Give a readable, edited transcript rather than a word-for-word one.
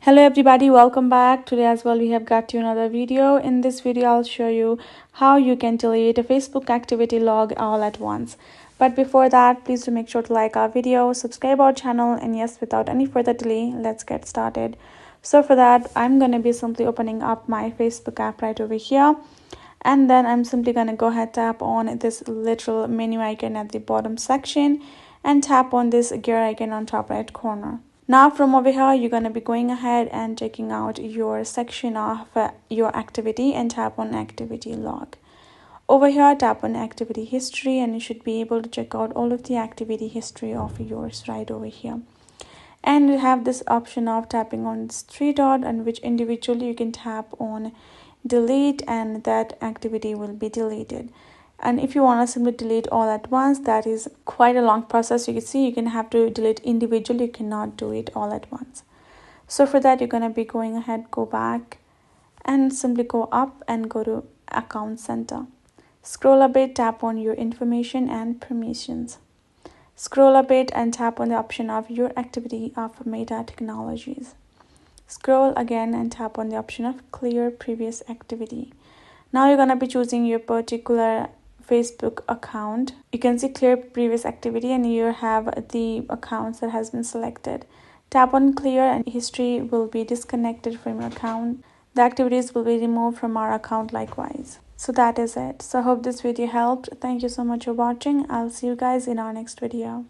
Hello everybody, welcome back. Today as well we have got you another video. In this video I'll show you how you can delete a Facebook activity log all at once. But before that, please do make sure to like our video, subscribe our channel, and yes, without any further delay, let's get started. So for that, I'm going to be simply opening up my Facebook app right over here, and then I'm simply going to go ahead, tap on this little menu icon at the bottom section and tap on this gear icon on top right corner. Now from over here, you're going to be going ahead and checking out your section of your activity and tap on activity log. Over here, tap on activity history and you should be able to check out all of the activity history of yours right over here. And you have this option of tapping on this three dot, and which individually you can tap on delete, and that activity will be deleted. And if you want to simply delete all at once, that is quite a long process. You can see you can have to delete individually, you cannot do it all at once. So for that, you're going to be going ahead, go back and simply go up and go to account center. Scroll a bit, tap on your information and permissions. Scroll a bit and tap on the option of your activity of Meta Technologies. Scroll again and tap on the option of clear previous activity. Now you're going to be choosing your particular Facebook account. You can see clear previous activity and you have the accounts that has been selected. Tap on clear and history will be disconnected from your account. The activities will be removed from our account likewise. So that is it. So I hope this video helped. Thank you so much for watching. I'll see you guys in our next video.